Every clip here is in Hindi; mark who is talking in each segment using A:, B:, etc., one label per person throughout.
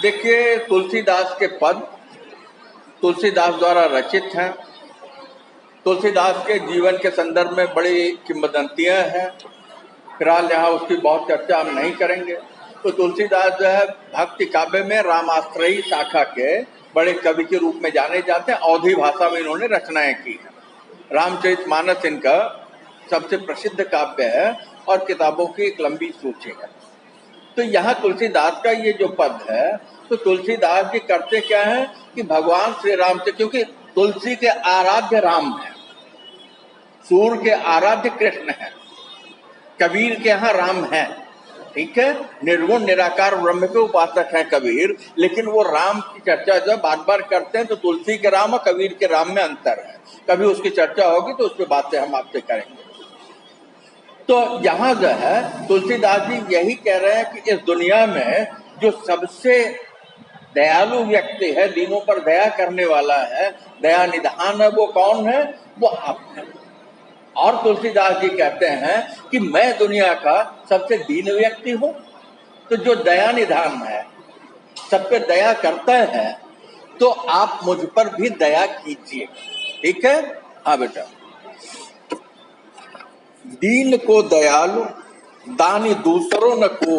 A: देखिए, तुलसीदास के पद तुलसीदास द्वारा रचित हैं। तुलसीदास के जीवन के संदर्भ में बड़ी किंवदंतियां हैं। फिलहाल यहाँ उसकी बहुत चर्चा हम नहीं करेंगे। तो तुलसीदास जो है भक्ति काव्य में रामाश्रयी शाखा के बड़े कवि के रूप में जाने जाते हैं। अवधी भाषा में इन्होंने रचनाएं की हैं। रामचरितमानस इनका सबसे प्रसिद्ध काव्य है और किताबों की एक लंबी सूची है। तो यहाँ तुलसीदास का ये जो पद है, तो तुलसीदास जी करते क्या है कि भगवान श्री राम से, क्योंकि तुलसी के आराध्य राम है, सूर्य के आराध्य कृष्ण है, कबीर के यहाँ राम है, ठीक है, निर्गुण निराकार ब्रह्म के उपासक हैं कबीर। लेकिन वो राम की चर्चा जब बार बार करते हैं तो तुलसी के राम और कबीर के राम में अंतर है। कभी उसकी चर्चा होगी तो उस पर बातें हम आपसे करेंगे। तो यहाँ जो है तुलसीदास जी यही कह रहे हैं कि इस दुनिया में जो सबसे दयालु व्यक्ति है, दीनों पर दया करने वाला है, दया निधान है, वो कौन है? वो आप हैं। और तुलसीदास जी कहते हैं कि मैं दुनिया का सबसे दीन व्यक्ति हूँ। तो जो दया निधान है, सब पे दया करता है, तो आप मुझ पर भी दया कीजिए। ठीक है? हाँ बेटा। दीन को दयालु दानी दूसरों न को,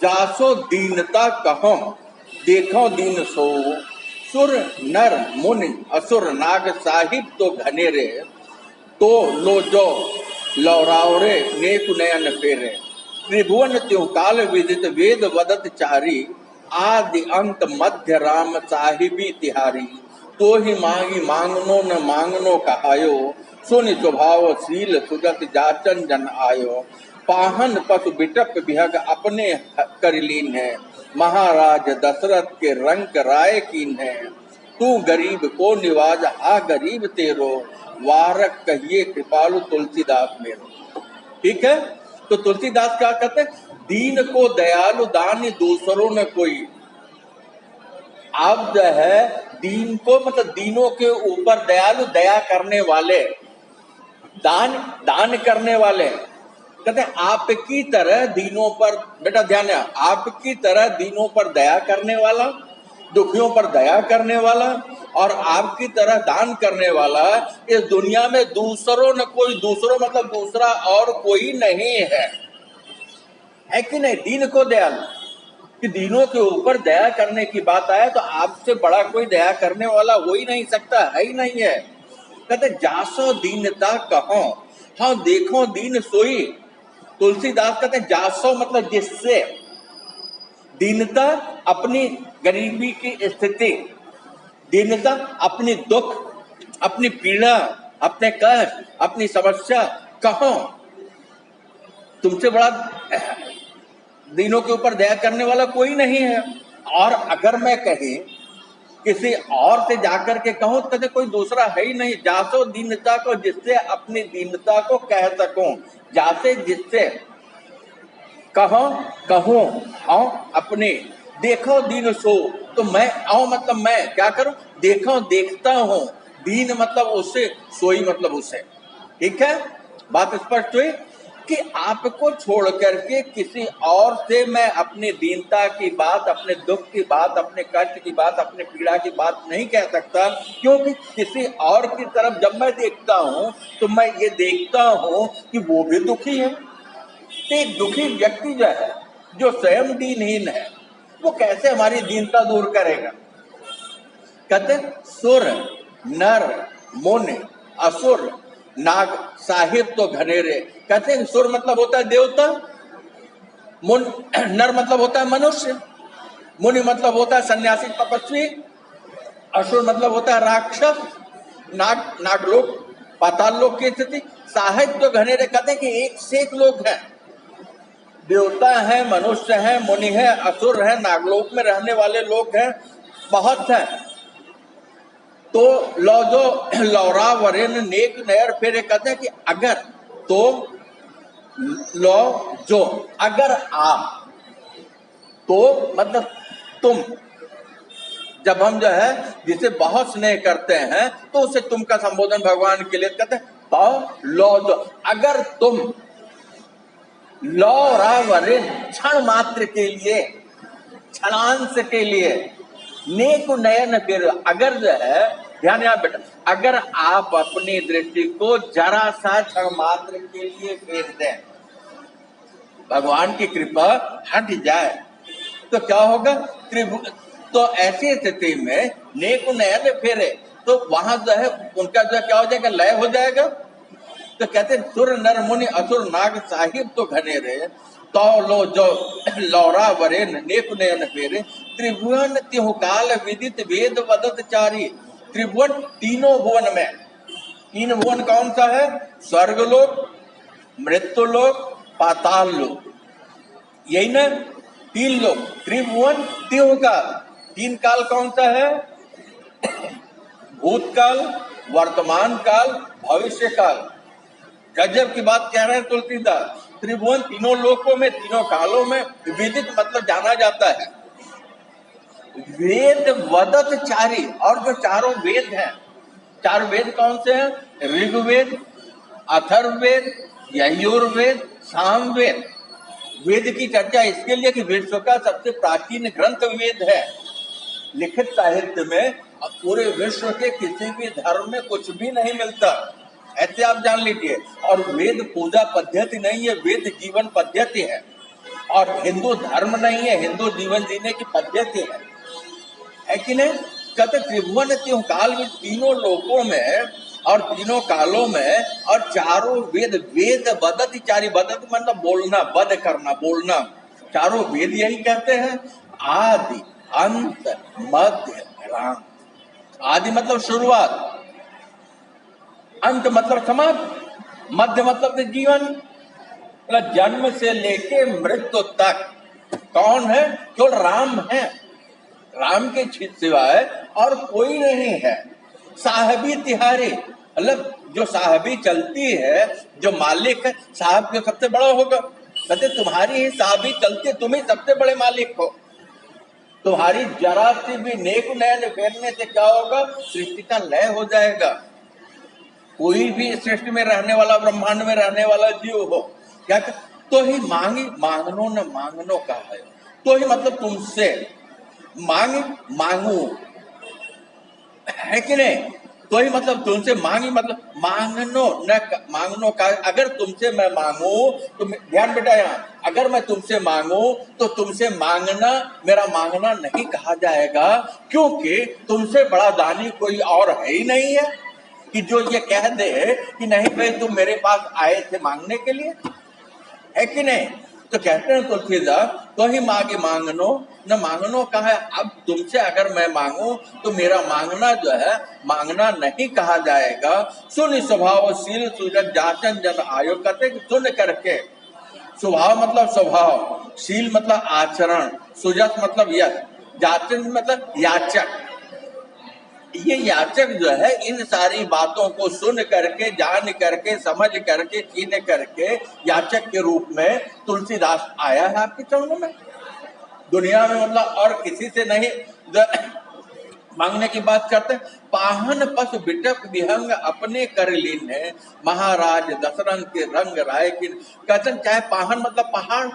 A: जासो दीनता कहो देखो दीन सो। सुर नर मुनि असुर नाग साहिब तो घनेरे, तो लो जो लौरावरे नेक नयन फेरे। त्रिभुवन त्यों काल विदित वेद वदत चारी, आदि अंत मध्य राम साहिबी तिहारी। तो ही मांगी मांगनो न मांगनो कहायो, सुनि स्वभाव शील सुगत जाचन जन आयो। पाहन पशु बिटप बिहग अपने करलीन है, महाराज दशरथ के रंग राय कीन है। तू गरीब को निवाज हा गरीब तेरो, वारक कहिए कृपालु तुलसीदास मेरो। ठीक है? तो तुलसीदास क्या कहते हैं? दीन को दयालु दानी दूसरों में कोई। आप जो है दीन को मतलब दीनों के ऊपर दयालु, दया करने वाले, दान करने वाले। कहते हैं आपकी तरह दीनों पर, बेटा ध्यान है, आपकी तरह दीनों पर दया करने वाला, दुखियों पर दया करने वाला और आपकी तरह दान करने वाला इस दुनिया में दूसरों न कोई। दूसरों मतलब दूसरा और कोई नहीं है कि नहीं? दीन को दयालु, कि दीनों के ऊपर दया करने की बात आए तो आपसे बड़ा कोई दया करने वाला हो ही नहीं सकता, है ही नहीं है। कहते जासो दीनता कहो, हाँ देखो दीन सोई। तुलसीदास कहते हैं जासो मतलब जिससे, दीनता अपनी गरीबी की स्थिति, दीनता अपनी दुख, अपनी पीड़ा, अपने कष्ट, अपनी समस्या कहो। तुमसे बड़ा दीनों के ऊपर दया करने वाला कोई नहीं है। और अगर मैं कहीं किसी और से जाकर के कहूं तो कहते कोई दूसरा है ही नहीं। जासो दीनता को, जिससे अपनी दीनता को कह सकूं, जासे जिससे कहूं आओ अपने, देखो दीन सो। तो मैं आओ मतलब मैं क्या करूं? देखो देखता हूं, दीन मतलब उससे, सोई मतलब उससे। ठीक है? बात स्पष्ट हुई कि आपको छोड़ करके किसी और से मैं अपनी दीनता की बात, अपने दुख की बात, अपने कष्ट की बात, अपने पीड़ा की बात नहीं कह सकता। क्योंकि किसी और की तरफ जब मैं देखता हूं तो मैं ये देखता हूं कि वो भी दुखी है। तो एक दुखी व्यक्ति जो है, जो स्वयं दीनहीन है, वो कैसे हमारी दीनता दूर करेगा? कहते सुर नर मुनि असुर नाग साहिब तो घनेरे। कहते हैं सुर मतलब होता है देवता, नर मतलब होता है मनुष्य, मुनि मतलब होता है सन्यासी तपस्वी, असुर मतलब होता है राक्षस, नागलोक पाताल लोक की स्थिति, साहिब तो घनेरे। कहते हैं कि एक से एक लोग हैं, देवता है, मनुष्य है, मुनि है, असुर है, नागलोक में रहने वाले लोग हैं, बहुत हैं। तो लो जो लौरा वरेन नेक नयर फेरे। कहते हैं कि अगर तो लो जो, अगर आप, तो मतलब तुम, जब हम जो है जिसे बहुत स्नेह करते हैं तो उसे तुम का संबोधन भगवान के लिए कहते हैं। तो लो जो, अगर तुम लौरावरिन क्षण मात्र के लिए, क्षणांश के लिए नेक नयन फिर। अगर जो है ध्यान यहाँ बेटा, अगर आप अपनी दृष्टि को जरा सा क्षण मात्र के लिए फेर दें, भगवान की कृपा हट जाए तो क्या होगा? तो ऐसी स्थिति में नेक नयन फेरे तो वहां जो है उनका जो क्या हो जाएगा? लय हो जाएगा। तो कहते हैं सुर नर मुनि असुर नाग साहिब तो घने रहे, तो लो जो लौरा वरे नेक नयन फेरे, त्रिभुवन तिहु काल विदित वेद वदत चारी। त्रिभुवन तीनों भुवन में, तीन भुवन कौन सा है? स्वर्ग लोक, मृत्यु लोक, पाताल लोक, यही ना तीन लोक। त्रिभुवन तिहु काल, तीन काल कौन सा है? भूतकाल, वर्तमान काल, भविष्य काल। गजब की बात कह रहे हैं तुलसीदास। त्रिभुवन तीनों लोकों में, तीनों कालों में विदित मतलब जाना जाता है। वेद वदत चारी, और जो चारों वेद हैं, चार वेद कौन से हैं? ऋग्वेद, अथर्ववेद, यजुर्वेद, सामवेद। वेद की चर्चा इसके लिए कि विश्व का सबसे प्राचीन ग्रंथ वेद है। लिखित साहित्य में पूरे विश्व के किसी भी धर्म में कुछ भी नहीं मिलता, ऐसे आप जान लीजिए। और वेद पूजा पद्धति नहीं है, वेद जीवन पद्धति है। और हिंदू धर्म नहीं है, हिंदू जीवन जीने की पद्धति है कि नहीं? कहते त्रिभुवन त्यों काल में, तीनों लोकों में और तीनों कालों में, और चारों वेद, वेद बदत चारी, बदत मतलब बोलना, बद करना, बोलना। चारों वेद यही कहते हैं, आदि अंत मध्य राम। आदि मतलब शुरुआत, अंत मतलब समाप्त, मध्य मतलब जीवन, मतलब जन्म से लेके मृत्यु तक कौन है? केवल राम है। राम के सिवाय और कोई नहीं है। साहबी तिहारी, मतलब जो साहबी चलती है, जो मालिक है, साहब जो सबसे बड़ा होगा। कहते तुम्हारी ही साहबी चलती, तुम ही सबसे बड़े मालिक हो। तुम्हारी जरा सी भी नेक नयन फेरने से क्या होगा? सृष्टि का लय हो जाएगा। कोई भी सृष्टि में रहने वाला, ब्रह्मांड में रहने वाला जीव हो, क्या तो ही मांगी मांगनो न मांगनो का है। तो ही मतलब तुमसे मांगी मांगू, है कि नहीं? तो ही मतलब तुमसे मांगी मतलब मांगनो न मांगनो का। अगर तुमसे मैं मांगू तो ध्यान बेटा यहाँ, अगर मैं तुमसे मांगू तो तुमसे मांगना मेरा मांगना नहीं कहा जाएगा, क्योंकि तुमसे बड़ा दानी कोई और है ही नहीं है कि जो ये कह दे कि नहीं भाई तुम मेरे पास आए थे मांगने के लिए, है कि नहीं? तो कहते हैं तुलसीदास तो ही मांगे मांगनो न मांगनो कहा है। अब तुमसे अगर मैं मांगू तो मेरा मांगना जो है मांगना नहीं कहा जाएगा। सुन स्वभावशील सूरज जाचन जन आयोग, कहते सुन करके। स्वभाव मतलब स्वभाव, शील मतलब आचरण, सुजत मतलब यश, जाचन मतलब याचक। ये याचक जो है इन सारी बातों को सुन करके, जान करके, समझ करके, चीन करके याचक के रूप में तुलसीदास आया है आपके चरणों में। दुनिया में मतलब और किसी से नहीं मांगने की बात करते। पाहन पशु बिटक विहंग अपने कर लीने, महाराज दशरथ के रंग राय की। कहते चाहे पाहन मतलब पहाड़,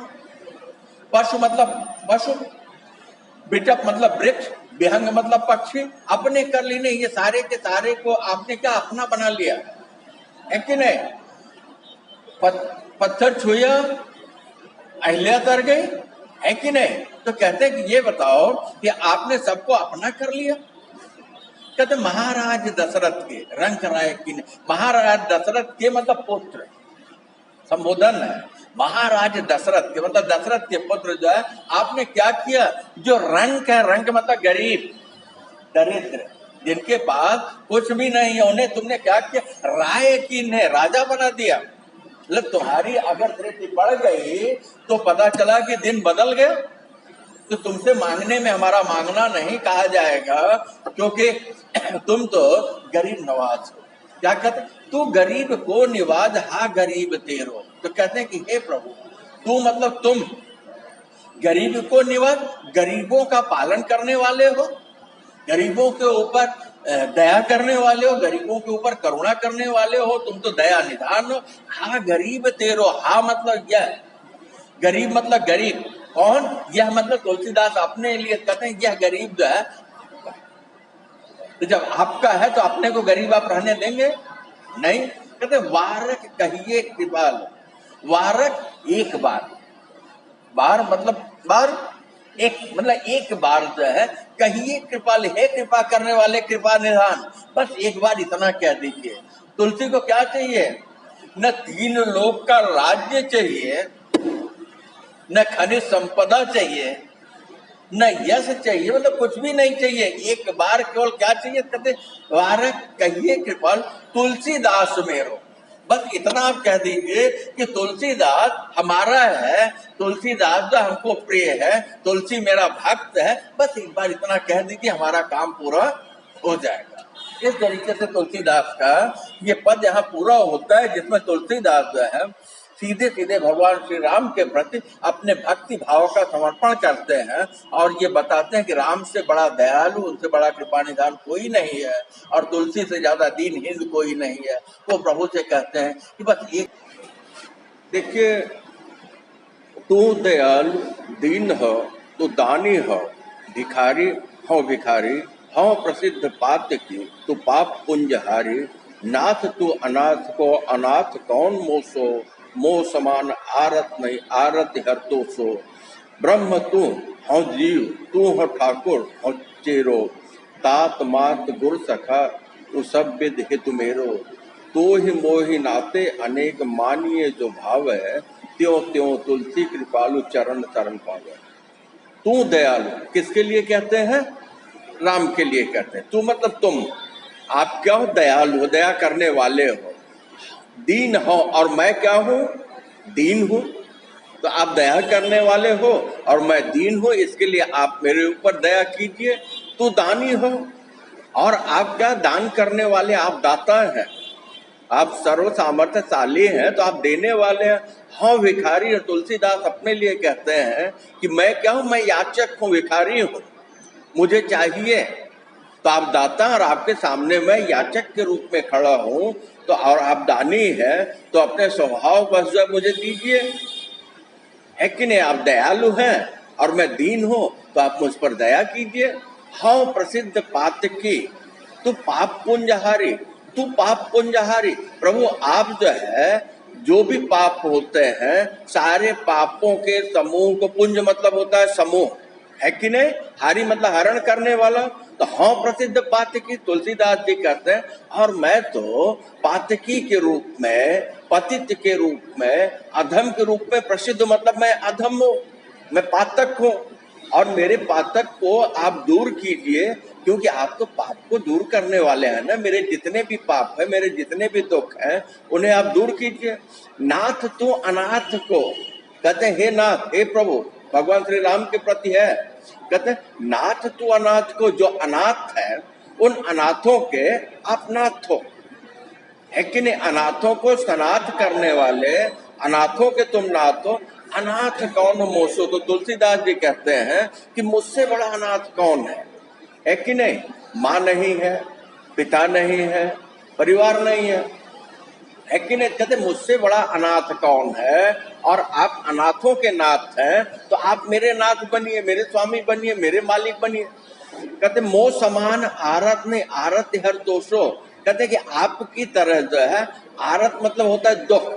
A: पशु मतलब पशु, बिटक मतलब वृक्ष, विहंग मतलब पक्षी, अपने कर लेने, ये सारे के सारे को आपने क्या अपना बना लिया, है कि नहीं? पत्थर छुआ अहिल्या तर गई, है कि नहीं? तो कहते हैं कि ये बताओ कि आपने सबको अपना कर लिया। कहते महाराज दशरथ के रंग राय की, महाराज दशरथ के मतलब पुत्र, संबोधन है। महाराज दशरथ के मतलब दशरथ के पुत्र जो है, आपने क्या किया? जो रंक है, रंक मतलब गरीब, दरिद्र, जिनके पास कुछ भी नहीं है, उन्हें तुमने क्या किया? राय की ने राजा बना दिया। मतलब तुम्हारी अगर दृष्टि बढ़ गई तो पता चला कि दिन बदल गया, तो तुमसे मांगने में हमारा मांगना नहीं कहा जाएगा, क्योंकि तुम तो गरीब नवाज हो। क्या कहते? तू गरीब को निवाज, हा गरीब तेरो। तो कहते हैं कि हे प्रभु, तू मतलब तुम गरीब को निवाज, गरीबों का पालन करने वाले हो, गरीबों के ऊपर दया करने वाले हो, गरीबों के ऊपर करुणा करने वाले हो, तुम तो दया निधान हो। हा गरीब तेरो, हा मतलब यह, गरीब मतलब गरीब, कौन? यह मतलब तुलसीदास अपने लिए कहते हैं यह गरीब जो है, तो जब आपका है तो अपने को गरीब आप रहने देंगे? नहीं। कहते वारक कहिए कृपाल, वारक एक बार, बार मतलब बार एक मतलब एक बार जो है कहिए कृपाल, हे कृपा करने वाले कृपा निधान, बस एक बार इतना कह दीजिए। तुलसी को क्या चाहिए? न तीन लोक का राज्य चाहिए, न खनिज संपदा चाहिए, न यश चाहिए, मतलब कुछ भी नहीं चाहिए। एक बार केवल क्या चाहिए? कहते वारक कहिए कृपाल तुलसीदास मेरो, बस इतना आप कह दीजिए कि तुलसीदास हमारा है, तुलसीदास जो हमको प्रिय है, तुलसी मेरा भक्त है, बस एक बार इतना कह दीजिए, हमारा काम पूरा हो जाएगा। इस तरीके से तुलसीदास का ये पद यहाँ पूरा होता है, जिसमें तुलसीदास जो है सीधे सीधे भगवान श्री राम के प्रति अपने भक्ति भाव का समर्पण करते हैं और ये बताते हैं कि राम से बड़ा दयालु, उनसे बड़ा कृपा निधान कोई नहीं है और तुलसी से ज्यादा दीनहीन कोई नहीं है। वो प्रभु से कहते हैं कि बस एक देखिए, तू दयालु दीन हो, तू दानी हो, भिखारी हो भिखारी हो प्रसिद्ध पात्र की, तू पाप पुंजहारी, नाथ तू अनाथ को अनाथ कौन मोसो, मोह समान आरत नहीं आरत हर तो सो, ब्रह्म तू हो जीव तू हो ठाकुर हो चेरो, तात मात गुर सखा तू सब विद हित मेरो, तो ही मोहि नाते अनेक मानिए जो भाव है, त्यों त्यों तुलसी कृपालु चरण चरण पावे। तू दयालु किसके लिए कहते हैं? राम के लिए कहते हैं। तू मतलब तुम, आप क्या हो? दयालु, दया करने वाले हो। दीन हो और मैं क्या हूँ? दीन हूँ। तो आप दया करने वाले हो और मैं दीन हूँ, इसके लिए आप मेरे ऊपर दया कीजिए। तू दानी हो और आप क्या? दान करने वाले, आप दाता हैं, आप सर्व सामर्थ्यशाली हैं, तो आप देने वाले हैं। हाँ भिखारी, और तुलसीदास अपने लिए कहते हैं कि मैं क्या हूँ? मैं याचक हूँ, भिखारी हूँ, मुझे चाहिए। तो आप दाता और आपके सामने मैं याचक के रूप में खड़ा हूँ, तो और आप दानी है, तो अपने स्वभाव बस जो मुझे दीजिए, है कि नहीं? आप दयालु हैं और मैं दीन हूँ, तो आप मुझ पर दया कीजिए। हाँ प्रसिद्ध पात्र की, तू पाप पुंजहारी, तू पाप पुंजहारी, प्रभु आप जो है जो भी पाप होते हैं सारे पापों के समूह को, पुंज मतलब होता है समूह, है कि नहीं? हारी मतलब हरण करने वाला। तो हाँ प्रसिद्ध पातकी, तुलसीदास जी कहते हैं और मैं तो पातकी के रूप में, पतित के रूप में, अधम के रूप में प्रसिद्ध, मतलब मैं अधम हूँ, मैं पातक हूँ और मेरे पातक को आप दूर कीजिए, क्योंकि आप तो पाप को दूर करने वाले हैं ना। मेरे जितने भी पाप है, मेरे जितने भी दुख हैं, उन्हें आप दूर कीजिए। नाथ तू अनाथ को, कहते हैं हे नाथ, हे प्रभु, भगवान श्री राम के प्रति है, कहते हैं नाथ तू अनाथ को, जो अनाथ है उन अनाथों के आप नाथ हो, है कि नहीं? अनाथों को सनाथ करने वाले, अनाथों के तुम नाथ हो। अनाथ कौन मोसो, तो तुलसीदास जी कहते हैं कि मुझसे बड़ा अनाथ कौन है कि नहीं? माँ नहीं है, पिता नहीं है, परिवार नहीं है कि नहीं? कहते मुझसे बड़ा अनाथ कौन है, और आप अनाथों के नाथ हैं, तो आप मेरे नाथ बनिए, मेरे स्वामी बनिए, मेरे मालिक बनिए। कहते मोह समान आरत नहीं आरत हर दोषो, कहते कि आपकी तरह जो है, आरत मतलब होता है दुख,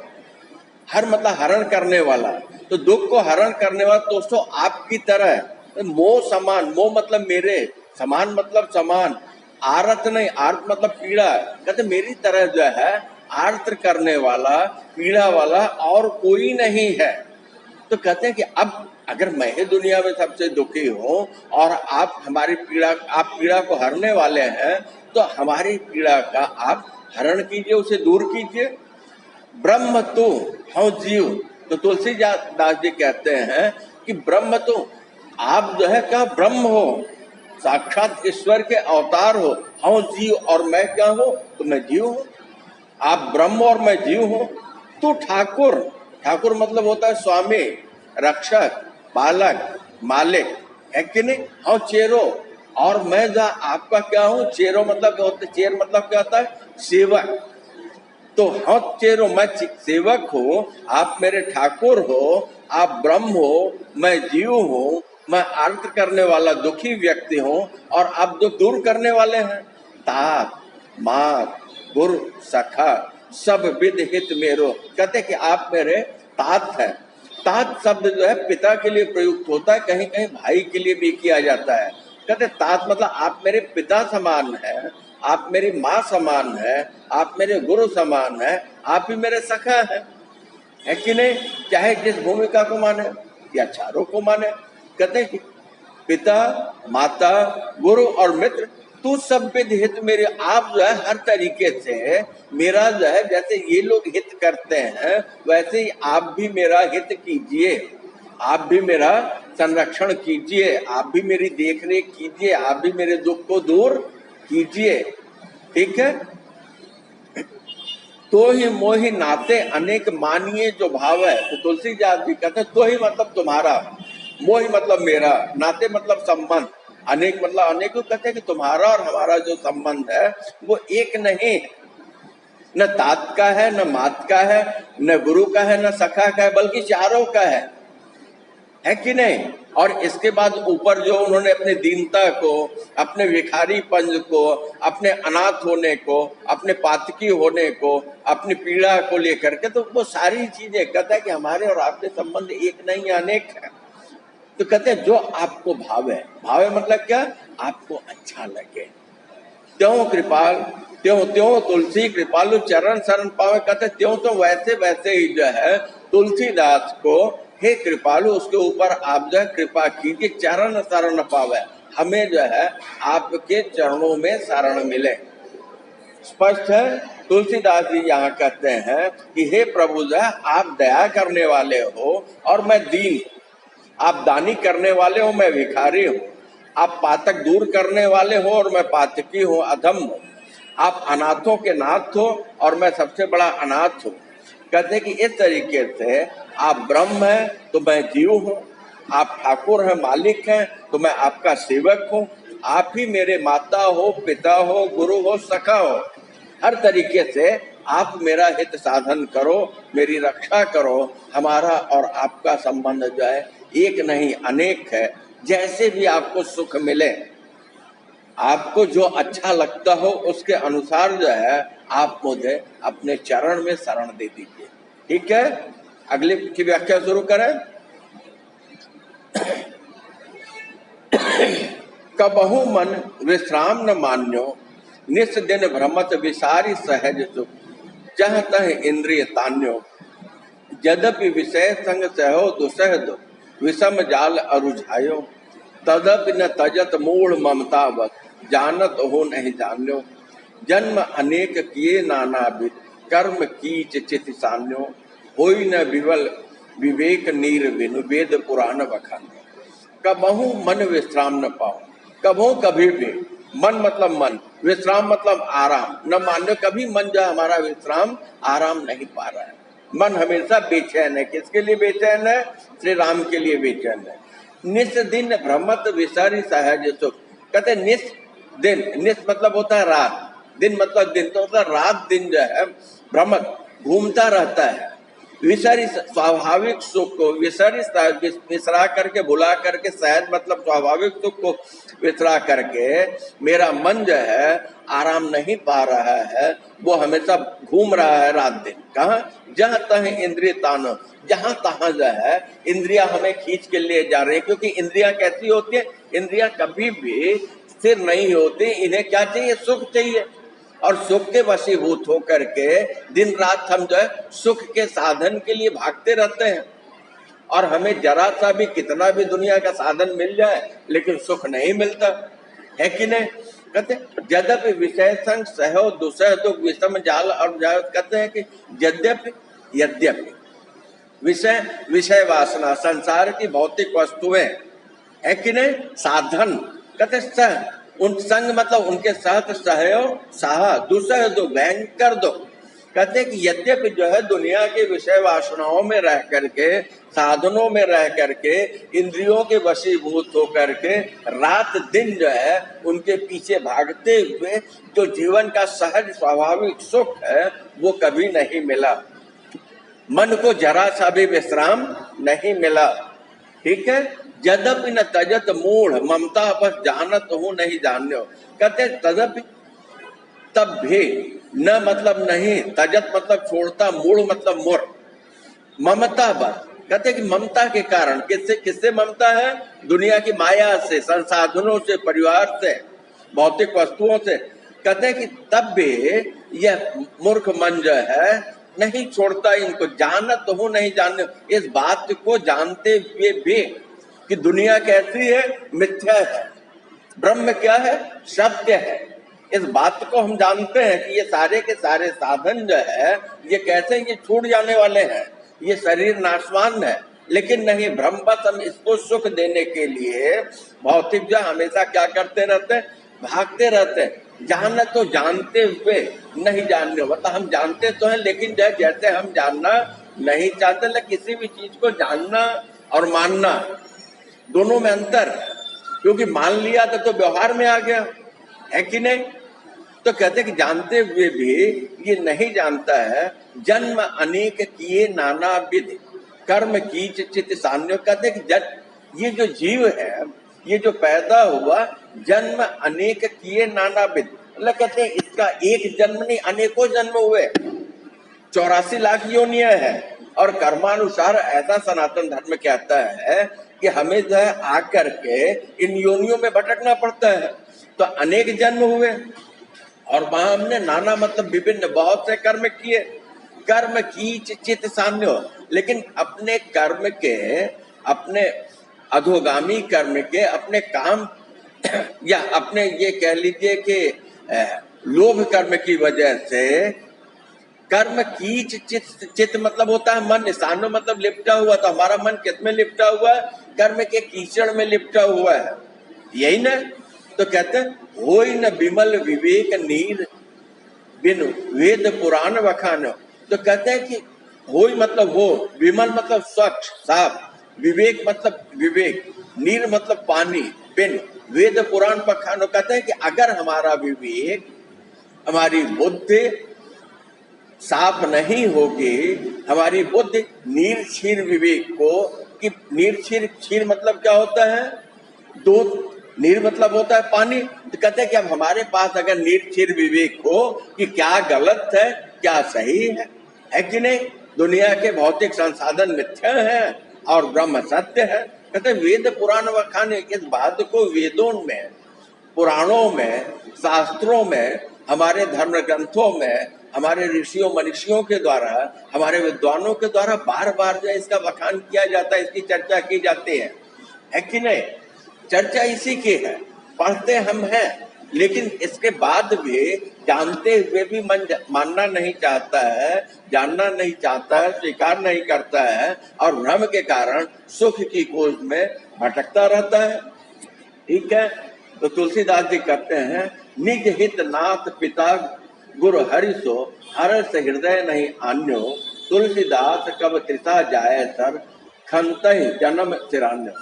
A: हर मतलब हरण करने वाला, तो दुख को हरण करने वाला, दोस्तों आपकी तरह। मोह समान, मोह मतलब मेरे, समान मतलब समान, आरत नहीं, आर्त मतलब पीड़ा, कहते मेरी तरह जो है आर्त करने वाला, पीड़ा वाला और कोई नहीं है। तो कहते हैं कि अब अगर मैं ही दुनिया में सबसे दुखी हूँ और आप हमारी पीड़ा, आप पीड़ा को हरने वाले हैं, तो हमारी पीड़ा का आप हरण कीजिए, उसे दूर कीजिए। ब्रह्म तू हूँ जीव, तो तुलसीदास जी कहते हैं कि ब्रह्म तू, आप जो है क्या? ब्रह्म हो, साक्षात ईश्वर के अवतार हो। हूँ जीव और मैं क्या हूँ? तो मैं जीव हूँ। आप ब्रह्म और मैं जीव हूँ। तू ठाकुर, ठाकुर मतलब होता है स्वामी, रक्षक, बालक, मालिक, है कि नहीं? हाँ चेरो, और मैं जा आपका क्या हूँ? चेरो मतलब क्या होता है? चेर मतलब क्या होता है? सेवक। तो हाँ चेरो, मैं सेवक हूँ, आप मेरे ठाकुर हो, आप ब्रह्म हो, मैं जीव हूँ, मैं अर्थ करने वाला दुखी व्यक्ति हूँ और आप जो दूर करने वाले हैं। तात मात गुरु सखा सब विद हित मेरो, कहते कि आप मेरे तात हैं। तात शब्द जो है पिता के लिए प्रयुक्त होता है, कहीं कहीं भाई के लिए भी किया जाता है। कहते तात मतलब आप मेरे पिता समान हैं, आप मेरी माँ समान है, आप मेरे गुरु समान है, आप ही मेरे सखा है कि नहीं? चाहे जिस भूमिका को माने या चारों को माने। कहते कि पिता माता गुरु और मित्र तू सब विद हित मेरे, आप जो है हर तरीके से मेरा जो है, जैसे ये लोग हित करते हैं वैसे ही आप भी मेरा हित कीजिए, आप भी मेरा संरक्षण कीजिए, आप भी मेरी देखरेख कीजिए, आप भी मेरे दुख को दूर कीजिए। ठीक है। तो ही मोहि नाते अनेक मानिए जो भाव है। तो तुलसीदास जी कहते तो ही मतलब तुम्हारा, मोहि मतलब मेरा, नाते मतलब संबंध, अनेक मतलब अनेक। कहते हैं कि तुम्हारा और हमारा जो संबंध है वो एक नहीं है, न तात का है, न मात का है, न गुरु का है, न सखा का है, बल्कि चारों का है कि नहीं? और इसके बाद ऊपर जो उन्होंने अपने दीनता को, अपने भिखारी पंज को, अपने अनाथ होने को, अपने पातकी होने को, अपनी पीड़ा को लेकर के, तो वो सारी चीजें कहता है कि हमारे और आपके संबंध एक नहीं अनेक है। तो कहते हैं जो आपको भावे, भावे मतलब क्या? आपको अच्छा लगे। त्यों कृपाल त्यों त्यों तुलसी कृपालु चरण शरण पावे। कहते त्यों तो वैसे वैसे ही जो है तुलसीदास को, हे कृपालु, उसके ऊपर आप जो है कृपा कीजिए, चरण शरण पावे, हमें जो है आपके चरणों में शरण मिले। स्पष्ट है। तुलसीदास जी यहाँ कहते हैं कि हे प्रभु जो है आप दया करने वाले हो और मैं दीन, आप दानी करने वाले हो, मैं भिखारी हूँ, आप पातक दूर करने वाले हो और मैं पातकी हूँ, अधम हूँ, आप अनाथों के नाथ हो और मैं सबसे बड़ा अनाथ हूँ। कहते हैं कि इस तरीके से आप ब्रह्म हैं तो मैं जीव हूँ, आप ठाकुर हैं, मालिक हैं, तो मैं आपका सेवक हूँ, आप ही मेरे माता हो, पिता हो, गुरु हो, सखा हो। हर तरीके से आप मेरा हित साधन करो, मेरी रक्षा करो। हमारा और आपका संबंध जो है एक नहीं अनेक है। जैसे भी आपको सुख मिले, आपको जो अच्छा लगता हो उसके अनुसार जो है आप मुझे अपने चरण में शरण दे दीजिए। ठीक है। अगली की व्याख्या शुरू करें। कबहु मन विश्राम न मान्यो, निस दिन भ्रमत विसारी सहज सुख, जह तह इंद्रिय तान्यो, यद्यपि विषय संग सहो दुसह दो, विषम जाल अरुझायो, तदपि न तजत मूढ़ ममतावत, जानत हो नहीं जान्यो, जन्म अनेक किए नाना विद, कर्म कीच चित सान्यो, होई न विवल विवेक नीर बिनु, वेद पुराण बखान। कबहू मन विश्राम न पाओ, कबहू कभी भी, मन मतलब मन, विश्राम मतलब आराम न मान्य, कभी मन जो हमारा विश्राम आराम नहीं पा रहा है। मन हमेशा बेचैन है। किसके लिए बेचैन है? श्री राम के लिए बेचैन है। निस दिन भ्रमत विसारी सहज सुख। कहते निस दिन, निस मतलब होता है रात, दिन मतलब दिन, तो मतलब रात दिन जो है भ्रमत घूमता रहता है। विसरी स्वाभाविक सुख को, विसरा करके, भुला करके, सहज मतलब स्वाभाविक सुख को विसरा करके मेरा मन जो है आराम नहीं पा रहा है, वो हमेशा घूम रहा है रात दिन। कहाँ? जहाँ तह इंद्रिय तान, जहाँ तहाँ जो है इंद्रिया हमें खींच के ले जा रहे हैं। क्योंकि इंद्रिया कैसी होती है? इंद्रिया कभी भी स्थिर नहीं होती। इन्हें क्या चाहिए? सुख चाहिए। और सुख के वशीभूत होकर के दिन रात हम जो है सुख के साधन के लिए भागते रहते हैं। और हमें जरा सा भी, कितना भी दुनिया का साधन मिल जाए, लेकिन सुख नहीं मिलता है कि नहीं? कहते यद्यपि विषय संग सहो दुसह दुख, विषम जाल और कहते हैं कि यद्यपि विषय वासना, संसार की भौतिक वस्तुएं है कि नहीं, साधन, कहते सह, उन संग मतलब उनके साथ सहयो साहा, दुसह दो, भयंकर दो। कहते हैं कि यद्यपि जो है दुनिया के विषय वासनाओं में रह करके, साधनों में रह करके, इंद्रियों के वशीभूत होकर के रात दिन जो है उनके पीछे भागते हुए जो जीवन का सहज स्वाभाविक सुख है वो कभी नहीं मिला। मन को जरा सा भी विश्राम नहीं मिला। ठीक है, यद्यपि न तजत मूढ़ ममता बस जानत हो नहीं जान्यो। कहते तदपि तब भी, न मतलब नहीं, तजत मतलब छोड़ता, मूढ़ मतलब मूर्ख, ममता बस, कहते कि ममता के कारण, किससे किससे ममता है? दुनिया की माया से, संसाधनों से, परिवार से, भौतिक वस्तुओं से। कहते हैं कि तब भी यह मूर्ख मन जो है नहीं छोड़ता इनको, जानत हो नहीं जानने, इस बात को जानते हुए भी कि दुनिया कैसी है, मिथ्या है, ब्रह्म क्या है, सत्य है। इस बात को हम जानते हैं कि ये सारे के सारे साधन जो है ये कैसे, ये छूट जाने वाले हैं, ये शरीर नाशवान है, लेकिन नहीं, भ्रमवश हम इसको सुख देने के लिए भौतिक जो हमेशा क्या करते रहते हैं, भागते रहते हैं। जानना तो जानते हुए नहीं जानने, मतलब हम जानते तो हैं लेकिन जैसे हम जानना नहीं चाहते। किसी भी चीज को जानना और मानना दोनों में अंतर, क्योंकि मान लिया तो व्यवहार में आ गया, है कि नहीं? तो कहते कि जानते हुए भी ये नहीं जानता है। जन्म अनेक किए नाना विधि कर्म कीच चित सान्यो। कहते कि ये जो जीव है, ये जो पैदा हुआ, जन्म अनेक किए नाना विधि, मतलब कहते हैं इसका एक जन्म नहीं, अनेकों जन्म हुए, 84 लाख योनियां है। और कर्मानुसार ऐसा सनातन धर्म कहता है कि हमें जो है आकर के इन योनियों में भटकना पड़ता है। तो अनेक जन्म हुए और वहां हमने नाना मतलब विभिन्न बहुत से कर्म किए। कर्म की चित सान्यो, लेकिन अपने कर्म के, अपने अधोगामी कर्म के, अपने काम या अपने ये कह लीजिए कि लोभ कर्म की वजह से, कर्म की चित मतलब होता है मन, सानो मतलब लिपटा हुआ, तो हमारा मन किसमें लिपटा हुआ है? कर्म के कीचड़ में लिपटा हुआ है, यही ना? तो कहते हैं होई न विमल विवेक नीर बिनु वेद पुराण वखानो। तो कहते हैं कि होई मतलब हो, विमल मतलब स्वच्छ साफ, विवेक मतलब विवेक, नीर मतलब पानी, बिन वेद पुराण वखानो। कहते हैं कि अगर हमारा विवेक, हमारी बुद्धि साफ नहीं होगी, हमारी बुद्धि नीर क्षीर विवेक को, कि नीर क्षीर मतलब क्या होता है? दूध, नीर मतलब होता है पानी। तो कहते हैं कि अब हमारे पास अगर नीर क्षीर विवेक हो कि क्या गलत है क्या सही है कि नहीं? दुनिया के भौतिक संसाधन मिथ्या है और ब्रह्म सत्य है। कहते हैं वेद पुराण वखाने, इस बात को वेदों में, पुराणों में, शास्त्रों में, हमारे धर्म ग्रंथों में, हमारे ऋषियों मनीषियों के द्वारा, हमारे विद्वानों के द्वारा बार बार जो इसका बखान किया जाता है, इसकी चर्चा की जाती है कि नहीं? चर्चा इसी की है, पढ़ते हम हैं, लेकिन इसके बाद भी जानते हुए भी मन मानना नहीं चाहता है, जानना नहीं चाहता है, स्वीकार नहीं करता है, और भ्रम के कारण सुख की खोज में भटकता रहता है। ठीक है, तो तुलसीदास जी कहते हैं निज हित नाथ पिता गुरु हरि सो हर्ष हृदय नहीं आन्यो। तुलसीदास कब तृषा जाए सर खंतहि जन्म सिरान्यो।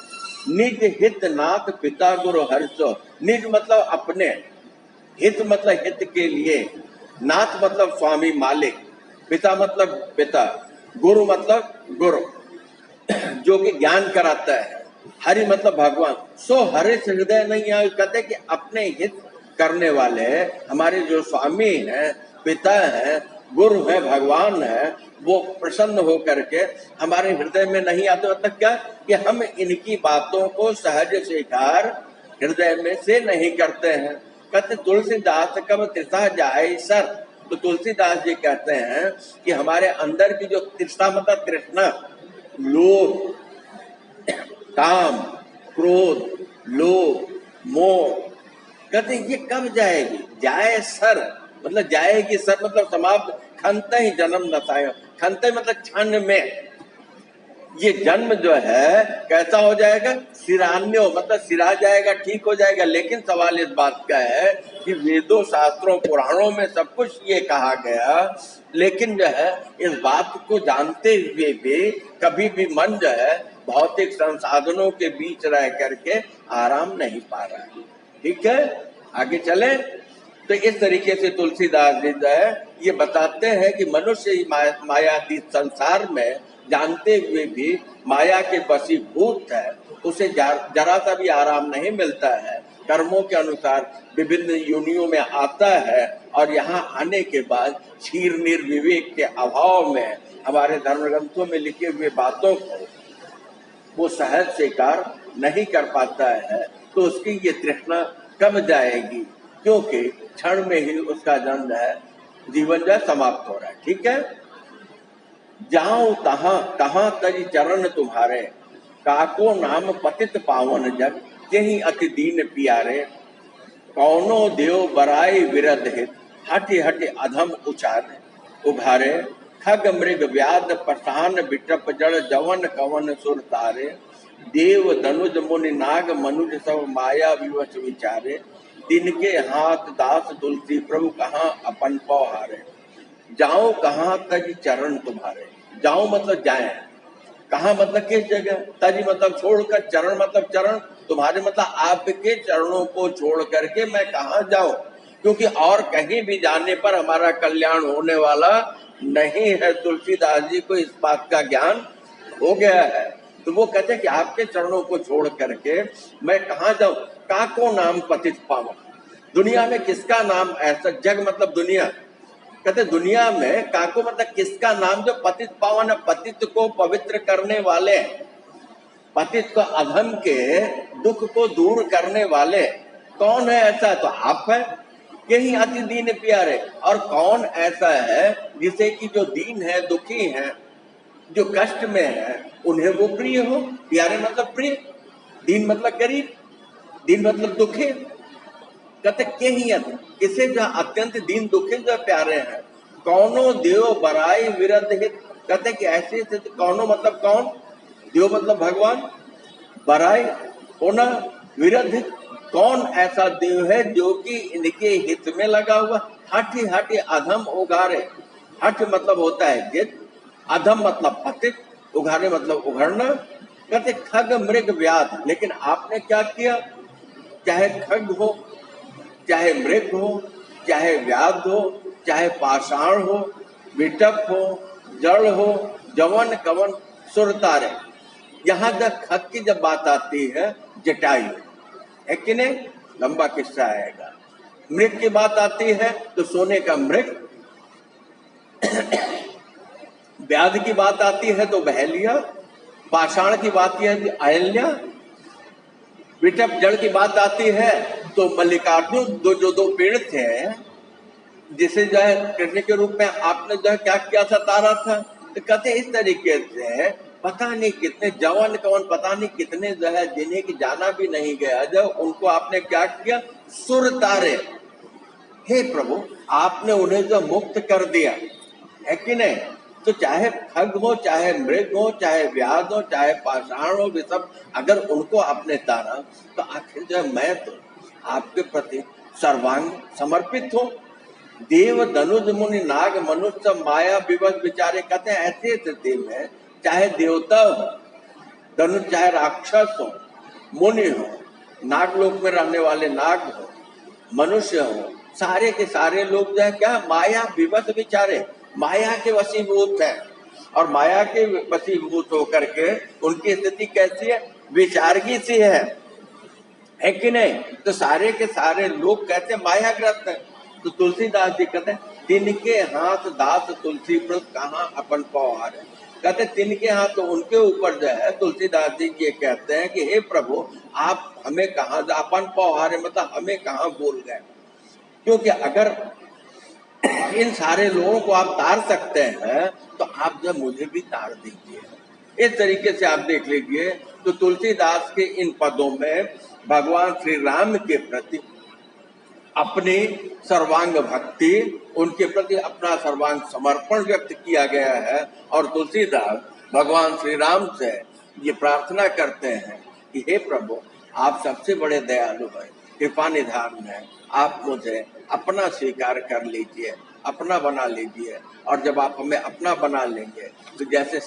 A: निज हित नाथ पिता गुरु हरि सो, निज मतलब अपने, हित मतलब हित के लिए, नाथ मतलब स्वामी मालिक, पिता मतलब पिता, गुरु मतलब गुरु जो कि ज्ञान कराता है, हरि मतलब भगवान। सो हरि हृदय नहीं आए। कहते कि अपने हित करने वाले हमारे जो स्वामी हैं, पिता हैं, गुरु हैं, भगवान है, वो प्रसन्न हो करके हमारे हृदय में नहीं आते। मतलब क्या कि हम इनकी बातों को सहज स्वीकार हृदय में से नहीं करते हैं। कहते तुलसीदास कब तृषा जाए सर। तो तुलसीदास जी कहते हैं कि हमारे अंदर की जो तृष्णा मतलब तृष्णा, लोभ, काम, क्रोध, लोभ, मोह, कहते ये कब जाएगी? जाए सर मतलब जाएगी, सर मतलब समाप्त, खंत ही जन्म नसाय। खंत मतलब क्षण में ये जन्म जो है कैसा हो जाएगा? सिरान्यो मतलब सिरा जाएगा, ठीक हो जाएगा। लेकिन सवाल इस बात का है कि वेदों, शास्त्रों, पुराणों में सब कुछ ये कहा गया, लेकिन जो है इस बात को जानते हुए भी कभी भी मन जो है भौतिक संसाधनों के बीच रह करके आराम नहीं पा रहा है। ठीक है, आगे चले। तो इस तरीके से तुलसीदास जी जो है ये बताते हैं कि मनुष्य ही मायातीत संसार में जानते हुए भी माया के वशीभूत है, उसे जरा सा भी आराम नहीं मिलता है, कर्मों के अनुसार विभिन्न योनियों में आता है और यहाँ आने के बाद क्षीर निर्विवेक के अभाव में हमारे धर्म ग्रंथों में लिखे हुए बातों को वो सहज स्वीकार नहीं कर पाता है, तो उसकी ये तृष्णा कब जाएगी, क्योंकि क्षण में ही उसका जन्म है, जीवन जो समाप्त हो रहा है। ठीक है, जाऊं कहाँ तज चरण तुम्हारे, काको नाम पतित पावन जग, यही अति दीन पियारे, कौनो देव बराई विरध हित, हटि हटि अधम उघारे, खग मृग व्याध पठान बिटप जड़ जवन कवन सुर तारे, देव धनुज मुनि नाग मनुज सब माया विवश विचारे, तिनके हाथ दास तुलसी प्रभु कहाँ अपन पौहारे, जाओ कहाँ तज चरण तुम्हारे, जाओ मतलब जाए, कहाँ मतलब किस जगह, तज मतलब छोड़कर, चरण मतलब चरण, तुम्हारे मतलब आपके चरणों को छोड़ करके मैं कहाँ जाऊं, क्योंकि और कहीं भी जाने पर हमारा कल्याण होने वाला नहीं है। तुलसीदास जी को इस बात का ज्ञान हो गया है, तो वो कहते हैं कि आपके चरणों को छोड़ करके मैं कहाँ जाऊं, काको नाम पतित पावन, दुनिया में किसका नाम ऐसा, जग मतलब दुनिया, कहते दुनिया में काको मतलब किसका नाम जो पतित पावन है, पतित को पवित्र करने वाले, पतित को अधम के दुख को दूर करने वाले कौन है ऐसा, तो आप है, यही अति दीन प्यारे। और कौन ऐसा है जिसे कि जो दीन है, दुखी है, जो कष्ट में है, उन्हें वो प्रिय हो, प्यारे मतलब प्रिय, दीन मतलब गरीब, दीन मतलब दुखी, कहते किसे जो अत्यंत दीन दुखी जो प्यारे हैं, कौनो देव बराई विरध हित, कहते कि ऐसे कौनो मतलब कौन, देव मतलब भगवान, बराई होना, विरध हित, कौन ऐसा देव है जो कि इनके हित में लगा हुआ, हटि हटि अधम उगारे, हट मतलब होता है जिद, अधम मतलब पतित, उघारे मतलब उघड़ना, कहते खग मृग व्याध, लेकिन आपने क्या किया, चाहे खग हो, चाहे मृग हो, चाहे व्याध हो, चाहे पाषाण हो, विटप हो, जड़ हो, जवन कवन सुर तारे, यहाँ तक खग की जब बात आती है, जटायु है कि नहीं, लंबा किस्सा आएगा, मृग की बात आती है तो सोने का मृग, व्याध की बात आती है तो बहेलिया, पाषाण की बात है तो अहल्या, विटप जड़ की बात आती है तो मल्लिकार्जुन, दो पेड़ थे जिसे जो है कृष्ण के रूप में आपने जो है क्या किया था, तारा था, तो कहते इस तरीके से पता नहीं कितने जवान कौन, पता नहीं कितने जो है जिन्हें की जाना भी नहीं गया, जब उनको आपने क्या किया, सुर तारे, हे प्रभु आपने उन्हें जो मुक्त कर दिया है कि नहीं, तो चाहे खग हो, चाहे मृग हो, चाहे व्याध हो, चाहे पाषाण हो, वे सब अगर उनको आपने तारा, तो आखिर जो मैं तो आपके प्रति सर्वांग समर्पित हूँ। देव धनुज मुनि नाग मनुष्य माया विवश विचारे, कहते हैं ऐसे स्थिति में चाहे देवता हो, धनुष चाहे राक्षस हो, मुनि हो, नागलोक में रहने वाले नाग हो, मनुष्य हो, सारे के सारे लोग जो है क्या, माया विवश विचारे, माया के वशीभूत है, और माया के वशीभूत होकर के उनकी स्थिति कैसी है, विचारगी सी है कि नहीं, तो सारे के सारे लोग कहते हैं मायाग्रस्त है। तो तुलसीदास जी कहते हैं तिनके हाथ दास तुलसी प्रभु कहाँ अपन पौहारे, कहते तिनके हाथ, तो उनके ऊपर जो है तुलसीदास जी ये कहते हैं कि हे प्रभु आप हमें कहाँ अपन पौहारे, मतलब हमें कहाँ भूल गए, क्योंकि अगर इन सारे लोगों को आप तार सकते हैं तो आप जब मुझे भी तार दीजिए। इस तरीके से आप देख लीजिए, तो तुलसीदास के इन पदों में भगवान श्री राम के प्रति अपनी सर्वांग भक्ति, उनके प्रति अपना सर्वांग समर्पण व्यक्त किया गया है, और तुलसीदास भगवान श्री राम से ये प्रार्थना करते हैं कि हे प्रभु आप सबसे बड़े दयालु हैं, कृपा निधान है, आप मुझे अपना स्वीकार कर लीजिए, अपना बना लीजिए, और जब आप हमें अपना बना लेंगे तो जैसे